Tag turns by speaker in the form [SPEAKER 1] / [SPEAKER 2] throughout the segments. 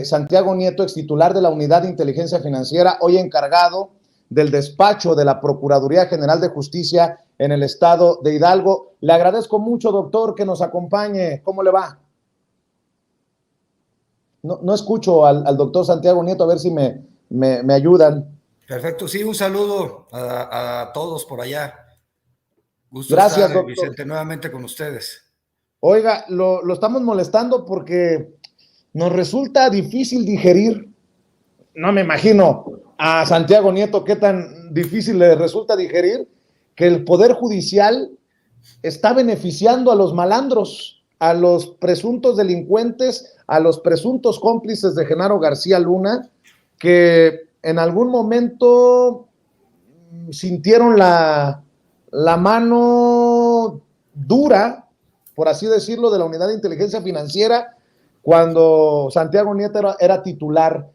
[SPEAKER 1] Santiago Nieto, ex titular de la Unidad de Inteligencia Financiera, hoy encargado del despacho de la Procuraduría General de Justicia en el estado de Hidalgo. Le agradezco mucho, doctor, que nos acompañe. ¿Cómo le va? No escucho al doctor Santiago Nieto, a ver si me ayudan.
[SPEAKER 2] Perfecto, sí, un saludo a todos por allá. Gusto
[SPEAKER 1] Gracias,
[SPEAKER 2] estar,
[SPEAKER 1] doctor.
[SPEAKER 2] Vicente, nuevamente con ustedes.
[SPEAKER 1] Oiga, lo estamos molestando porque nos resulta difícil digerir. No me imagino a Santiago Nieto qué tan difícil le resulta digerir que el Poder Judicial está beneficiando a los malandros, a los presuntos delincuentes, a los presuntos cómplices de Genaro García Luna, que en algún momento sintieron la mano dura, por así decirlo, de la Unidad de Inteligencia Financiera cuando Santiago Nieto era titular.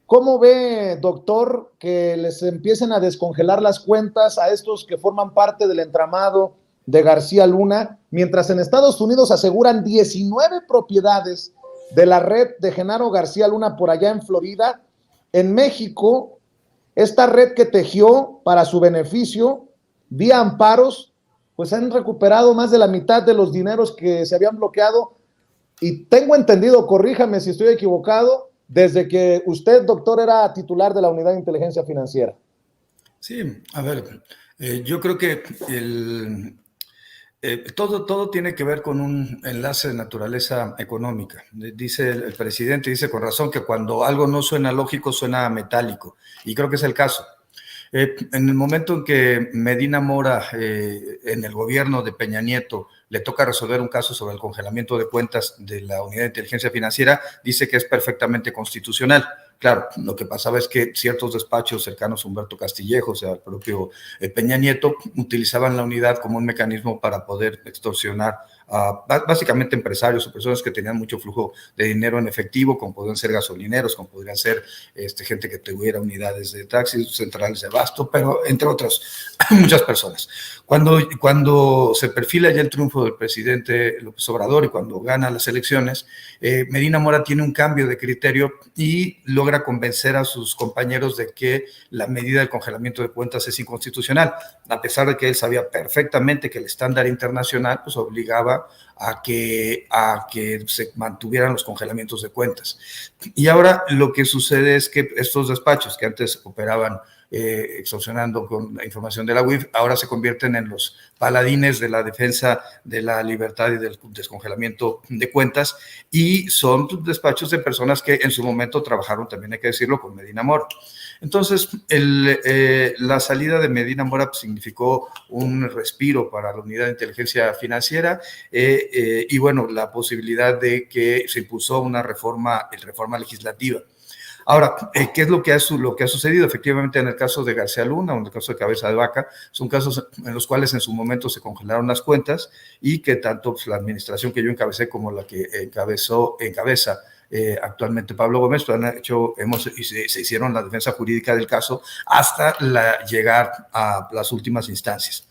[SPEAKER 1] ¿Cómo ve, doctor, que les empiecen a descongelar las cuentas a estos que forman parte del entramado de García Luna, mientras en Estados Unidos aseguran 19 propiedades de la red de Genaro García Luna por allá en Florida? En México, esta red que tejió para su beneficio, vía amparos, pues han recuperado más de la mitad de los dineros que se habían bloqueado. Y tengo entendido, corríjame si estoy equivocado, desde que usted, doctor, era titular de la Unidad de Inteligencia Financiera.
[SPEAKER 2] Sí, a ver, yo creo que todo tiene que ver con un enlace de naturaleza económica. Dice el presidente, dice con razón que cuando algo no suena lógico, suena metálico. Y creo que es el caso. En el momento en que Medina Mora, en el gobierno de Peña Nieto, le toca resolver un caso sobre el congelamiento de cuentas de la Unidad de Inteligencia Financiera, dice que es perfectamente constitucional. Claro, lo que pasaba es que ciertos despachos cercanos a Humberto Castillejo, o sea, al propio Peña Nieto, utilizaban la unidad como un mecanismo para poder extorsionar a básicamente empresarios o personas que tenían mucho flujo de dinero en efectivo, como podrían ser gasolineros, como podrían ser gente que tuviera unidades de taxis, centrales de abasto, pero entre otras, muchas personas. Cuando se perfila ya el triunfo del presidente López Obrador y cuando gana las elecciones, Medina Mora tiene un cambio de criterio y logra convencer a sus compañeros de que la medida del congelamiento de cuentas es inconstitucional, a pesar de que él sabía perfectamente que el estándar internacional pues obligaba a que se mantuvieran los congelamientos de cuentas. Y ahora lo que sucede es que estos despachos que antes operaban extorsionando con la información de la UIF, ahora se convierten en los paladines de la defensa de la libertad y del descongelamiento de cuentas, y son despachos de personas que en su momento trabajaron, también hay que decirlo, con Medina Mora. Entonces, la salida de Medina Mora significó un respiro para la Unidad de Inteligencia Financiera y, bueno, la posibilidad de que se impulsó una reforma legislativa. Ahora, ¿qué es lo que ha sucedido? Efectivamente, en el caso de García Luna o en el caso de Cabeza de Vaca, son casos en los cuales en su momento se congelaron las cuentas y que tanto pues, la administración que yo encabecé como la que encabeza actualmente Pablo Gómez, se hicieron la defensa jurídica del caso hasta llegar a las últimas instancias.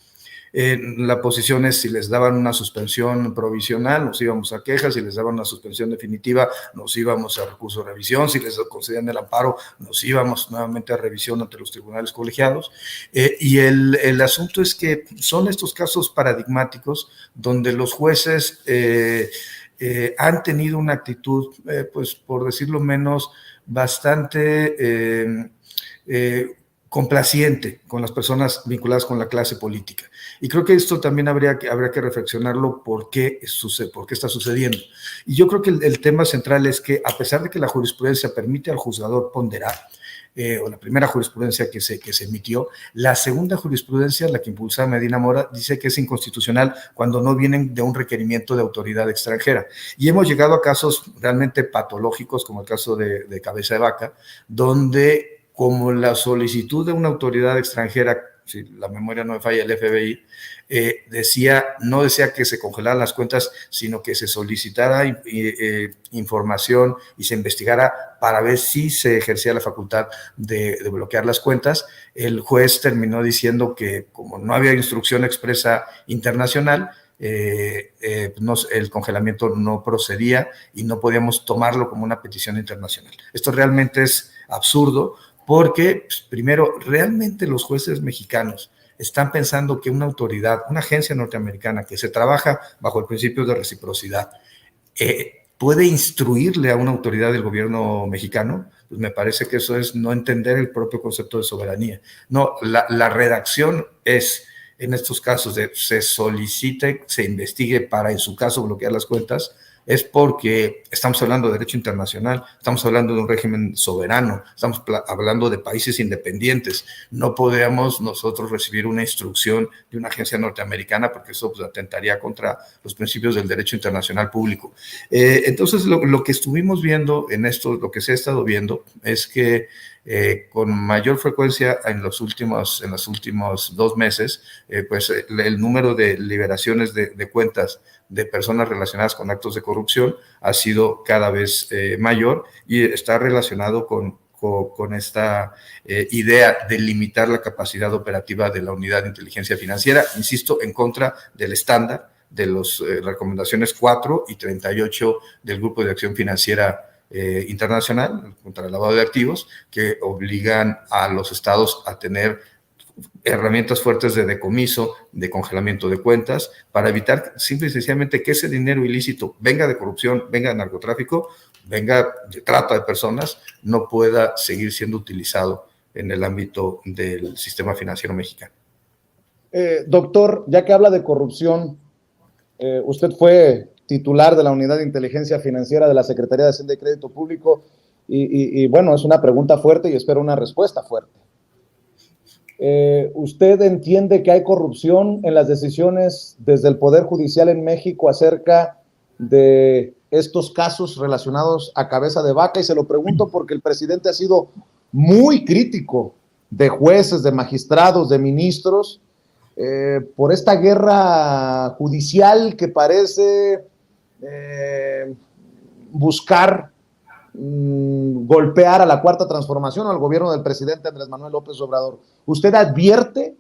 [SPEAKER 2] La posición es si les daban una suspensión provisional, nos íbamos a quejas, si les daban una suspensión definitiva, nos íbamos a recurso de revisión, si les concedían el amparo, nos íbamos nuevamente a revisión ante los tribunales colegiados. Y el asunto es que son estos casos paradigmáticos donde los jueces han tenido una actitud, pues por decirlo menos, bastante complaciente con las personas vinculadas con la clase política. Y creo que esto también habría que reflexionarlo por qué está sucediendo. Y yo creo que el tema central es que, a pesar de que la jurisprudencia permite al juzgador ponderar, o la primera jurisprudencia que se emitió, la segunda jurisprudencia, la que impulsa Medina Mora, dice que es inconstitucional cuando no vienen de un requerimiento de autoridad extranjera. Y hemos llegado a casos realmente patológicos, como el caso de Cabeza de Vaca, donde como la solicitud de una autoridad extranjera, si la memoria no me falla, el FBI, no decía que se congelaran las cuentas, sino que se solicitara información y se investigara para ver si se ejercía la facultad de bloquear las cuentas. El juez terminó diciendo que como no había instrucción expresa internacional, el congelamiento no procedía y no podíamos tomarlo como una petición internacional. Esto realmente es absurdo porque, pues, primero, realmente los jueces mexicanos están pensando que una autoridad, una agencia norteamericana que se trabaja bajo el principio de reciprocidad, puede instruirle a una autoridad del gobierno mexicano. Pues me parece que eso es no entender el propio concepto de soberanía. No, la redacción es, en estos casos, de se solicite, se investigue para, en su caso, bloquear las cuentas, es porque estamos hablando de derecho internacional, estamos hablando de un régimen soberano, estamos hablando de países independientes. No podemos nosotros recibir una instrucción de una agencia norteamericana porque eso, pues, atentaría contra los principios del derecho internacional público. Entonces, lo que estuvimos viendo en esto, lo que se ha estado viendo, es que con mayor frecuencia en los últimos 2 meses, el número de liberaciones de cuentas de personas relacionadas con actos de corrupción ha sido cada vez mayor y está relacionado con esta idea de limitar la capacidad operativa de la unidad de inteligencia financiera, insisto, en contra del estándar de las recomendaciones 4 y 38 del Grupo de Acción Financiera Internacional contra el lavado de activos, que obligan a los estados a tener herramientas fuertes de decomiso, de congelamiento de cuentas, para evitar simple y sencillamente que ese dinero ilícito venga de corrupción, venga de narcotráfico, venga de trata de personas, no pueda seguir siendo utilizado en el ámbito del sistema financiero mexicano.
[SPEAKER 1] Doctor, ya que habla de corrupción, usted fue titular de la Unidad de Inteligencia Financiera de la Secretaría de Hacienda y Crédito Público y bueno, es una pregunta fuerte y espero una respuesta fuerte. ¿Usted entiende que hay corrupción en las decisiones desde el Poder Judicial en México acerca de estos casos relacionados a Cabeza de Vaca? Y se lo pregunto porque el presidente ha sido muy crítico de jueces, de magistrados, de ministros, por esta guerra judicial que parece buscar golpear a la Cuarta Transformación o al gobierno del presidente Andrés Manuel López Obrador. ¿Usted advierte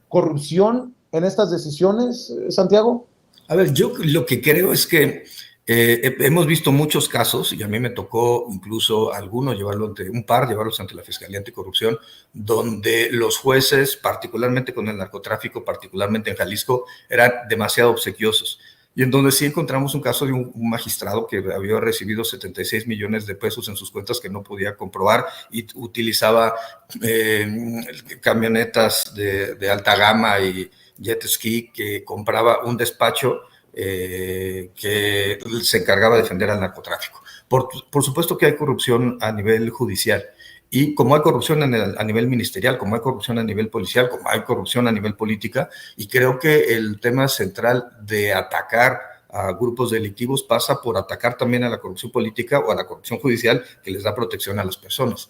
[SPEAKER 1] corrupción en estas decisiones, Santiago?
[SPEAKER 2] A ver, yo lo que creo es que hemos visto muchos casos, y a mí me tocó incluso algunos llevarlos ante la Fiscalía Anticorrupción, donde los jueces, particularmente con el narcotráfico, particularmente en Jalisco, eran demasiado obsequiosos. Y en donde sí encontramos un caso de un magistrado que había recibido 76 millones de pesos en sus cuentas que no podía comprobar y utilizaba camionetas de alta gama y jet ski, que compraba un despacho que se encargaba de defender al narcotráfico. Por supuesto que hay corrupción a nivel judicial. Y como hay corrupción a nivel ministerial, como hay corrupción a nivel policial, como hay corrupción a nivel política, y creo que el tema central de atacar a grupos delictivos pasa por atacar también a la corrupción política o a la corrupción judicial que les da protección a las personas.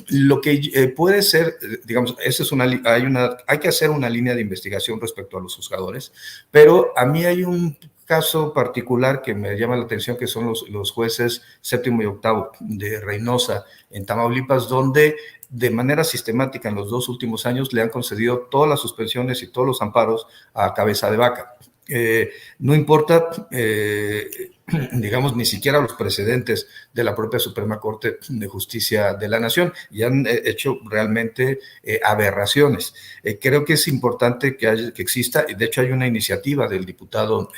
[SPEAKER 2] Lo que puede ser, digamos, hay que hacer una línea de investigación respecto a los juzgadores, pero a mí hay un caso particular que me llama la atención, que son los jueces 7º y 8º de Reynosa, en Tamaulipas, donde de manera sistemática en los 2 últimos años le han concedido todas las suspensiones y todos los amparos a Cabeza de Vaca. No importa, digamos, ni siquiera los precedentes de la propia Suprema Corte de Justicia de la Nación, y han hecho realmente aberraciones. Creo que es importante que exista, y de hecho hay una iniciativa del diputado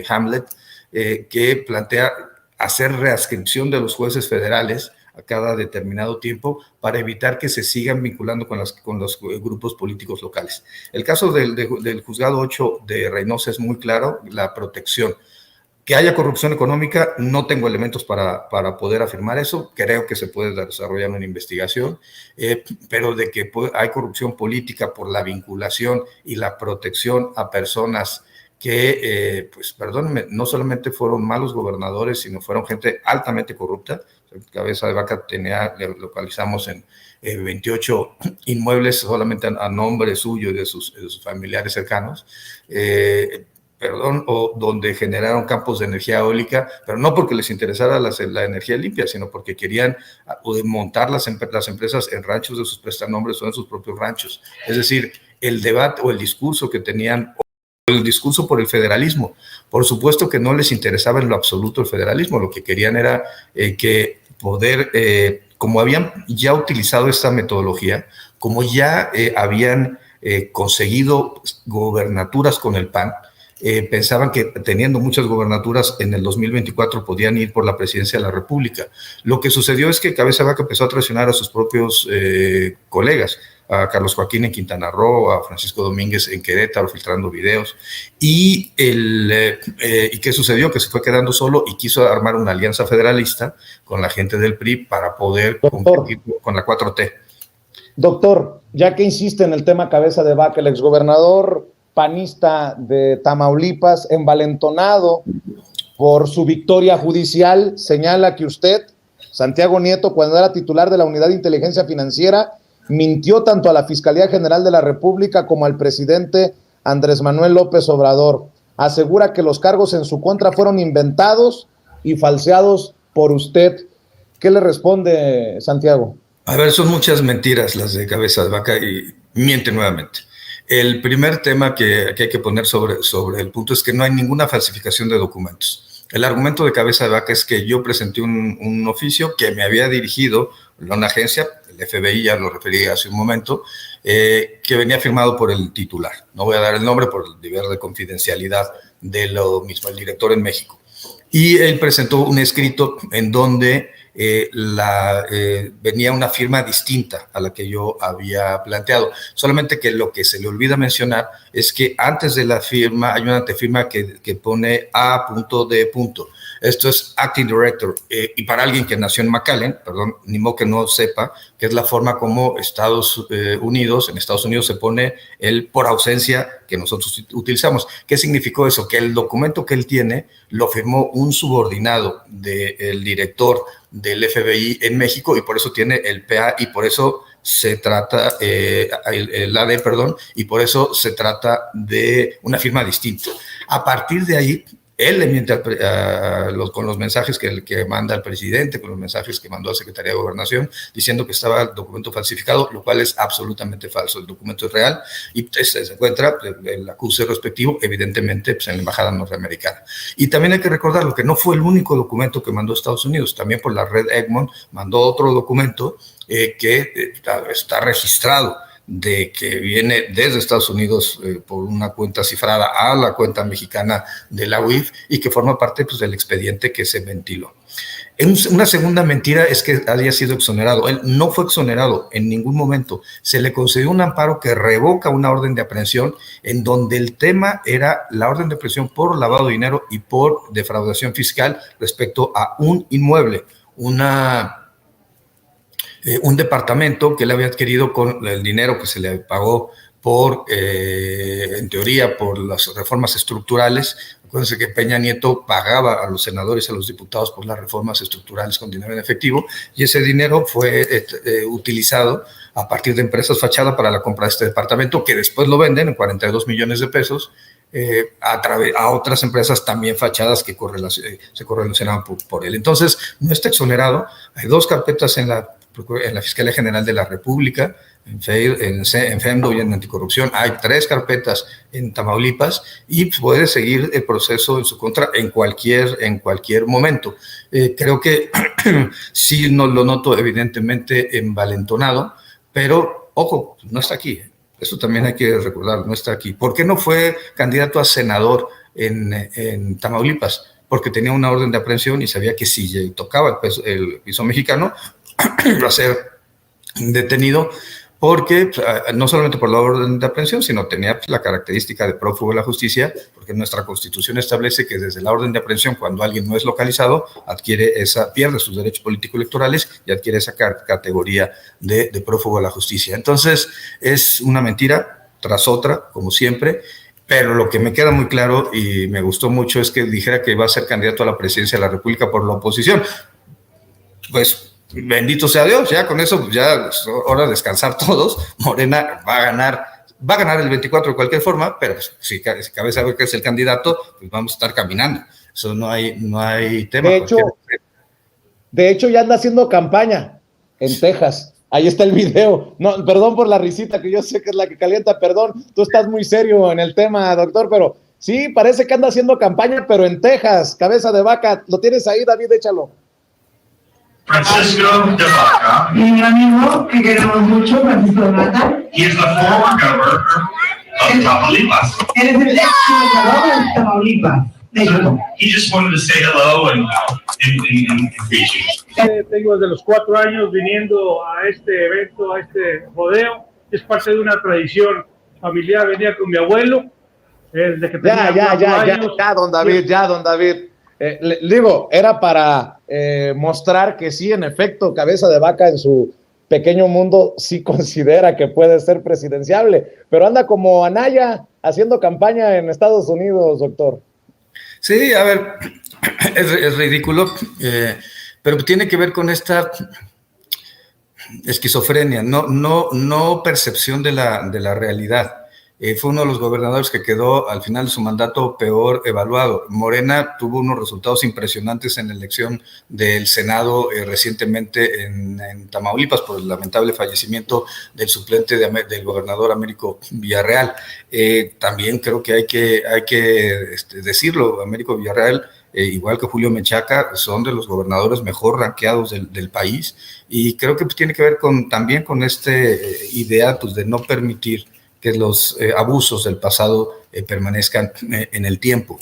[SPEAKER 2] Hamlet que plantea hacer readscripción de los jueces federales a cada determinado tiempo para evitar que se sigan vinculando con los grupos políticos locales. El caso del juzgado 8 de Reynosa es muy claro, la protección. Que haya corrupción económica, no tengo elementos para poder afirmar eso. Creo que se puede desarrollar una investigación, pero de que hay corrupción política por la vinculación y la protección a personas que, pues perdónenme, no solamente fueron malos gobernadores, sino fueron gente altamente corrupta. Cabeza de Vaca localizamos en 28 inmuebles solamente a nombre suyo y de sus familiares cercanos, o donde generaron campos de energía eólica, pero no porque les interesara la energía limpia, sino porque querían montar las empresas en ranchos de sus prestanombres o en sus propios ranchos. Es decir, el debate o el discurso que tenían el discurso por el federalismo. Por supuesto que no les interesaba en lo absoluto el federalismo, lo que querían era que poder, como habían ya utilizado esta metodología, como ya habían conseguido gobernaturas con el PAN, pensaban que teniendo muchas gobernaturas en el 2024 podían ir por la presidencia de la República. Lo que sucedió es que Cabeza de Vaca empezó a traicionar a sus propios colegas, a Carlos Joaquín en Quintana Roo, a Francisco Domínguez en Querétaro, filtrando videos. ¿Y qué sucedió? Que se fue quedando solo y quiso armar una alianza federalista con la gente del PRI para poder competir con la 4T.
[SPEAKER 1] Doctor, ya que insiste en el tema Cabeza de Vaca, el exgobernador panista de Tamaulipas, envalentonado por su victoria judicial, señala que usted, Santiago Nieto, cuando era titular de la Unidad de Inteligencia Financiera, mintió tanto a la Fiscalía General de la República como al presidente Andrés Manuel López Obrador. Asegura que los cargos en su contra fueron inventados y falseados por usted. ¿Qué le responde, Santiago?
[SPEAKER 2] A ver, son muchas mentiras las de Cabeza de Vaca y miente nuevamente. El primer tema que hay que poner sobre el punto es que no hay ninguna falsificación de documentos. El argumento de Cabeza de Vaca es que yo presenté un oficio que me había dirigido una agencia, el FBI, ya lo referí hace un momento, que venía firmado por el titular. No voy a dar el nombre por el deber de confidencialidad de lo mismo, el director en México. Y él presentó un escrito en donde venía una firma distinta a la que yo había planteado. Solamente que lo que se le olvida mencionar es que antes de la firma hay una antefirma que pone A.D. Esto es Acting Director. Y para alguien que nació en McAllen, perdón, ni modo que no sepa, que es la forma como en Estados Unidos se pone el por ausencia que nosotros utilizamos. ¿Qué significó eso? Que el documento que él tiene lo firmó un subordinado del director del FBI en México y por eso tiene el PA y por eso se trata, el AD, perdón, y por eso se trata de una firma distinta. A partir de ahí, él le miente con los mensajes que manda al presidente, con los mensajes que mandó a la Secretaría de Gobernación, diciendo que estaba el documento falsificado, lo cual es absolutamente falso. El documento es real y se encuentra el acuse respectivo, evidentemente, pues, en la Embajada Norteamericana. Y también hay que recordar lo que no fue el único documento que mandó Estados Unidos. También por la red Egmont mandó otro documento que está registrado, de que viene desde Estados Unidos por una cuenta cifrada a la cuenta mexicana de la UIF y que forma parte pues, del expediente que se ventiló. Una segunda mentira es que haya sido exonerado. Él no fue exonerado en ningún momento. Se le concedió un amparo que revoca una orden de aprehensión en donde el tema era la orden de aprehensión por lavado de dinero y por defraudación fiscal respecto a un inmueble, un departamento que él había adquirido con el dinero que se le pagó en teoría, por las reformas estructurales. Acuérdense que Peña Nieto pagaba a los senadores y a los diputados por las reformas estructurales con dinero en efectivo, y ese dinero fue utilizado a partir de empresas fachada para la compra de este departamento, que después lo venden en 42 millones de pesos, a otras empresas también fachadas que se correlacionaban por él. Entonces, no está exonerado. Hay 2 carpetas en la Fiscalía General de la República, en FEMDO y en Anticorrupción. Hay 3 carpetas en Tamaulipas y puede seguir el proceso en su contra en cualquier momento. Creo que sí no lo noto evidentemente envalentonado, pero ojo, no está aquí. Eso también hay que recordar, no está aquí. ¿Por qué no fue candidato a senador en Tamaulipas? Porque tenía una orden de aprehensión y sabía que si tocaba el piso mexicano, iba a ser detenido, porque no solamente por la orden de aprehensión, sino tenía la característica de prófugo de la justicia, porque nuestra Constitución establece que desde la orden de aprehensión, cuando alguien no es localizado, pierde sus derechos político-electorales y adquiere esa categoría de prófugo de la justicia. Entonces, es una mentira tras otra, como siempre, pero lo que me queda muy claro y me gustó mucho es que dijera que va a ser candidato a la presidencia de la República por la oposición. Pues bendito sea Dios, ya con eso ya es hora de descansar todos. Morena va a ganar el 24 de cualquier forma, pero pues, si Cabeza de Vaca es el candidato, pues vamos a estar caminando. Eso no hay tema.
[SPEAKER 1] De hecho, ya anda haciendo campaña en Texas. Ahí está el video. No, perdón por la risita, que yo sé que es la que calienta, perdón. Tú estás muy serio en el tema, doctor, pero sí, parece que anda haciendo campaña, pero en Texas, cabeza de vaca. ¿Lo tienes ahí, David? Échalo.
[SPEAKER 3] Francisco de Vaca.
[SPEAKER 4] Mi amigo que queremos mucho, Francisco de Vaca.
[SPEAKER 3] He is the former governor of Tamaulipas.
[SPEAKER 4] Él es el ex gobernador de Tamaulipas.
[SPEAKER 3] He just wanted to say hello and greet you.
[SPEAKER 5] Tengo desde los 4 años viniendo a este evento, a este rodeo. Es parte de una tradición familiar. Venía con mi abuelo desde que tenía 4 años.
[SPEAKER 1] Ya, don David. Digo, era para mostrar que sí, en efecto, cabeza de vaca en su pequeño mundo sí considera que puede ser presidenciable, pero anda como Anaya haciendo campaña en Estados Unidos, doctor.
[SPEAKER 2] Sí, a ver, es ridículo, pero tiene que ver con esta esquizofrenia, no percepción de la realidad. Fue uno de los gobernadores que quedó al final de su mandato peor evaluado. Morena tuvo unos resultados impresionantes en la elección del Senado recientemente en Tamaulipas por el lamentable fallecimiento del suplente del gobernador Américo Villarreal. También creo que hay que decirlo, Américo Villarreal, igual que Julio Menchaca, son de los gobernadores mejor rankeados del país, y creo que tiene que ver también con esta idea pues, de no permitir que los abusos del pasado permanezcan en el tiempo.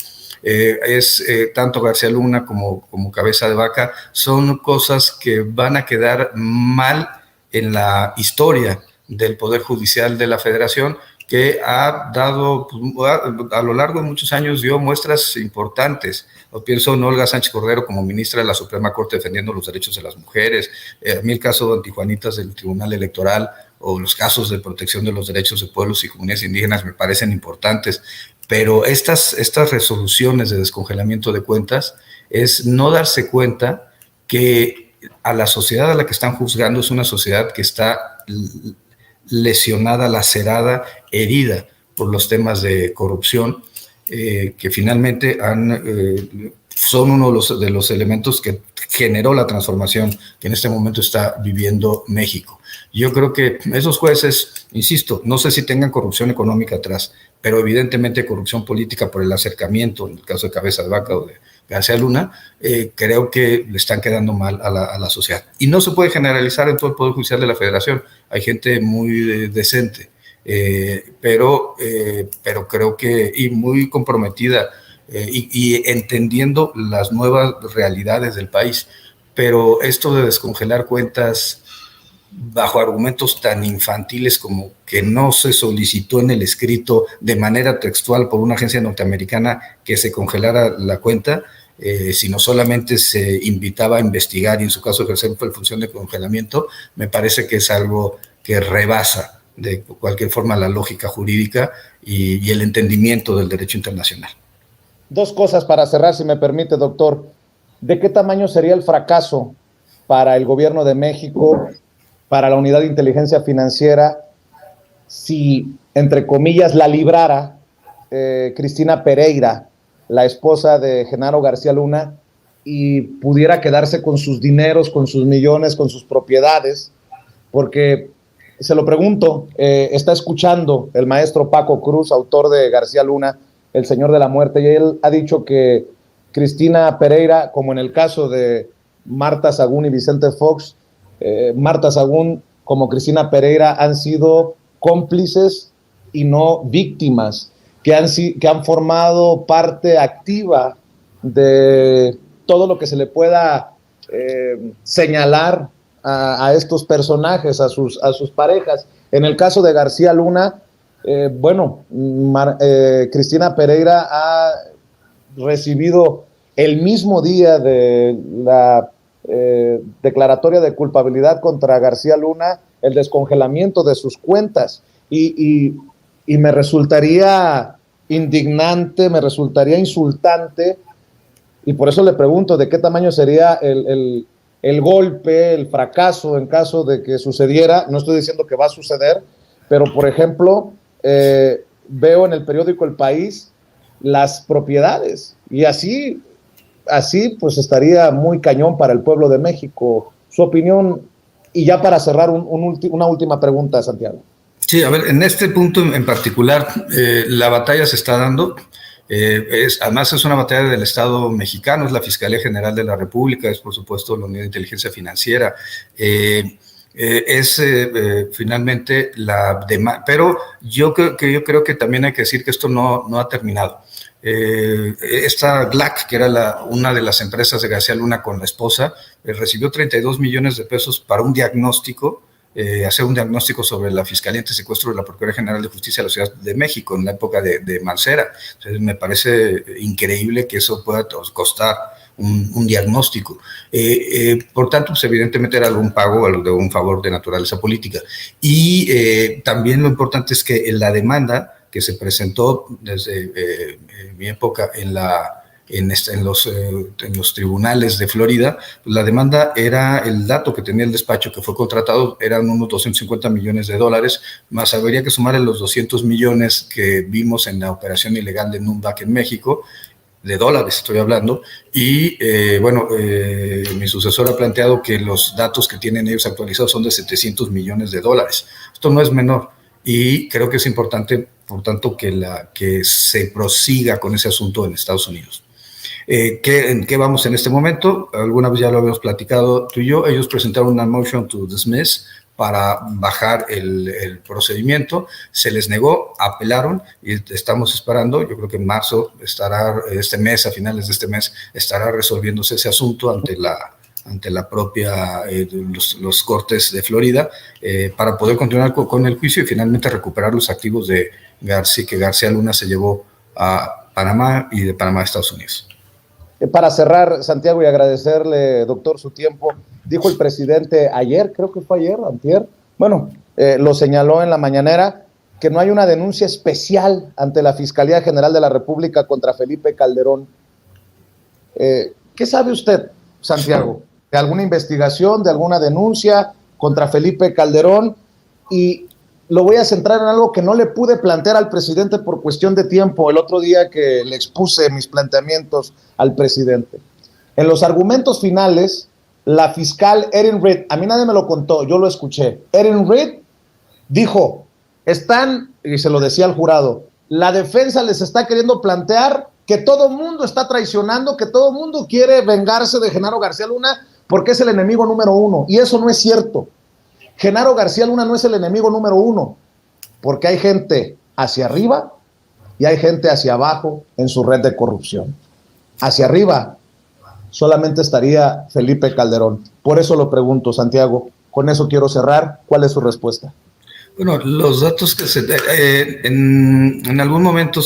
[SPEAKER 2] Tanto García Luna como cabeza de vaca son cosas que van a quedar mal en la historia del Poder Judicial de la Federación, que ha dado, a lo largo de muchos años, dio muestras importantes. Pienso en Olga Sánchez Cordero como ministra de la Suprema Corte defendiendo los derechos de las mujeres, a mí el caso de antijuanitas del Tribunal Electoral, o los casos de protección de los derechos de pueblos y comunidades indígenas me parecen importantes, pero estas resoluciones de descongelamiento de cuentas es no darse cuenta que a la sociedad a la que están juzgando es una sociedad que está lesionada, lacerada, herida por los temas de corrupción, que finalmente son uno de los elementos que generó la transformación que en este momento está viviendo México. Yo creo que esos jueces, insisto, no sé si tengan corrupción económica atrás, pero evidentemente corrupción política por el acercamiento, en el caso de Cabeza de Vaca o de García Luna, creo que le están quedando mal a la sociedad. Y no se puede generalizar en todo el Poder Judicial de la Federación. Hay gente muy decente, pero creo que, y muy comprometida, y entendiendo las nuevas realidades del país. Pero esto de descongelar cuentas bajo argumentos tan infantiles como que no se solicitó en el escrito de manera textual por una agencia norteamericana que se congelara la cuenta, sino solamente se invitaba a investigar y en su caso ejercer función de congelamiento, me parece que es algo que rebasa de cualquier forma la lógica jurídica y el entendimiento del derecho internacional.
[SPEAKER 1] Dos cosas para cerrar, si me permite, doctor. ¿De qué tamaño sería el fracaso para el gobierno de México, para la Unidad de Inteligencia Financiera, si, entre comillas, la librara Cristina Pereira, la esposa de Genaro García Luna, y pudiera quedarse con sus dineros, con sus millones, con sus propiedades? Porque, se lo pregunto, está escuchando el maestro Paco Cruz, autor de García Luna, El Señor de la Muerte, y él ha dicho que Cristina Pereira, como en el caso de Marta Sagún y Vicente Fox, Marta Sagún como Cristina Pereira han sido cómplices y no víctimas, que han formado parte activa de todo lo que se le pueda señalar a estos personajes, a sus parejas. En el caso de García Luna, Cristina Pereira ha recibido el mismo día de la declaratoria de culpabilidad contra García Luna el descongelamiento de sus cuentas, y me resultaría indignante, me resultaría insultante, y por eso le pregunto de qué tamaño sería el golpe, el fracaso en caso de que sucediera. No estoy diciendo que va a suceder, pero por ejemplo, veo en el periódico El País las propiedades, y así pues estaría muy cañón para el pueblo de México. Su opinión Y ya para cerrar, una última pregunta, Santiago.
[SPEAKER 2] Sí, a ver, en este punto en particular, la batalla se está dando. Además es una batalla del Estado mexicano, es la Fiscalía General de la República, es por supuesto la Unidad de Inteligencia Financiera, finalmente la demanda, pero yo creo que también hay que decir que esto no ha terminado. Esta GLAC, que era una de las empresas de García Luna con la esposa, recibió 32 millones de pesos para un diagnóstico, hacer un diagnóstico sobre la Fiscalía Antisecuestro de la Procuraduría General de Justicia de la Ciudad de México en la época de Mancera. Entonces, me parece increíble que eso pueda costar un diagnóstico. Por tanto, pues evidentemente era algún pago, algún favor de naturaleza política. Y también lo importante es que la demanda que se presentó desde mi época en los tribunales de Florida, pues la demanda era, el dato que tenía el despacho que fue contratado eran unos 250 millones de dólares, más habría que sumar los 200 millones que vimos en la operación ilegal de Nunback en México, de dólares estoy hablando, y mi sucesor ha planteado que los datos que tienen ellos actualizados son de 700 millones de dólares. Esto no es menor, y creo que es importante, por tanto, que se prosiga con ese asunto en Estados Unidos. ¿En qué vamos en este momento? Alguna vez ya lo habíamos platicado tú y yo. Ellos presentaron una motion to dismiss para bajar el procedimiento. Se les negó, apelaron y estamos esperando. Yo creo que en marzo a finales de este mes, estará resolviéndose ese asunto ante la propia, los cortes de Florida, para poder continuar con el juicio y finalmente recuperar los activos de García Luna se llevó a Panamá y de Panamá a Estados Unidos.
[SPEAKER 1] Para cerrar, Santiago, y agradecerle, doctor, su tiempo, dijo el presidente ayer, creo que fue ayer, antier, lo señaló en la mañanera, que no hay una denuncia especial ante la Fiscalía General de la República contra Felipe Calderón. ¿Qué sabe usted, Santiago, de alguna investigación, de alguna denuncia contra Felipe Calderón? Y lo voy a centrar en algo que no le pude plantear al presidente por cuestión de tiempo el otro día que le expuse mis planteamientos al presidente. En los argumentos finales, la fiscal Erin Reed, a mí nadie me lo contó, yo lo escuché, Erin Reed dijo, y se lo decía al jurado, la defensa les está queriendo plantear que todo mundo está traicionando, que todo mundo quiere vengarse de Genaro García Luna porque es el enemigo número uno, y eso no es cierto. Genaro García Luna no es el enemigo número uno, porque hay gente hacia arriba y hay gente hacia abajo en su red de corrupción. Hacia arriba solamente estaría Felipe Calderón. Por eso lo pregunto, Santiago. Con eso quiero cerrar. ¿Cuál es su respuesta?
[SPEAKER 2] Bueno, los datos que en algún momento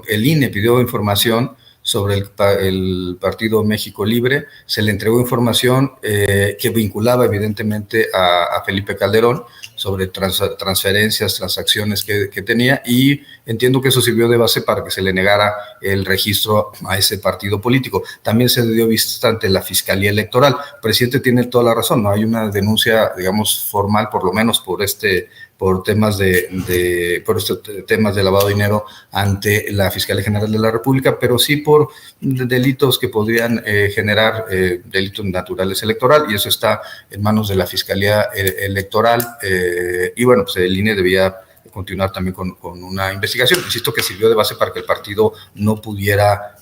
[SPEAKER 2] el INE pidió información sobre el Partido México Libre, se le entregó información que vinculaba evidentemente a Felipe Calderón sobre transferencias, transacciones que tenía, y entiendo que eso sirvió de base para que se le negara el registro a ese partido político. También se dio vista ante la Fiscalía Electoral. El presidente tiene toda la razón, no hay una denuncia, digamos, formal, por lo menos por temas de lavado de dinero ante la Fiscalía General de la República, pero sí por delitos que podrían generar delitos naturales electoral, y eso está en manos de la Fiscalía Electoral, y bueno, pues el INE debía continuar también con una investigación. Insisto que sirvió de base para que el partido no pudiera,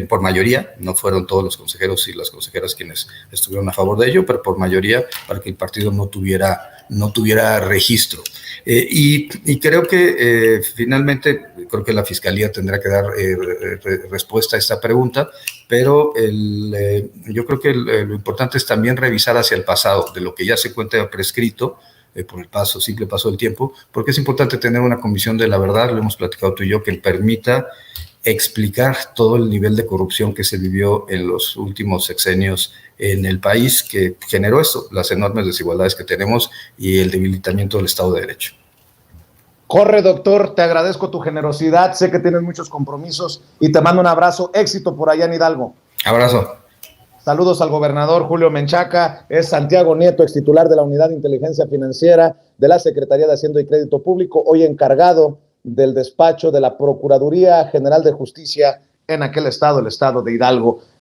[SPEAKER 2] por mayoría, no fueron todos los consejeros y las consejeras quienes estuvieron a favor de ello, pero por mayoría para que el partido no tuviera registro. Y creo que finalmente, creo que la Fiscalía tendrá que dar respuesta a esta pregunta, pero yo creo que lo importante es también revisar hacia el pasado, de lo que ya se cuenta prescrito, por el simple paso del tiempo, porque es importante tener una comisión de la verdad, lo hemos platicado tú y yo, que permita explicar todo el nivel de corrupción que se vivió en los últimos sexenios en el país, que generó esto, las enormes desigualdades que tenemos y el debilitamiento del Estado de Derecho.
[SPEAKER 1] Corre, doctor, te agradezco tu generosidad, sé que tienes muchos compromisos y te mando un abrazo, éxito por allá en Hidalgo.
[SPEAKER 2] Abrazo.
[SPEAKER 1] Saludos al gobernador Julio Menchaca, es Santiago Nieto, ex titular de la Unidad de Inteligencia Financiera de la Secretaría de Hacienda y Crédito Público, hoy encargado del despacho de la Procuraduría General de Justicia en aquel estado, el estado de Hidalgo.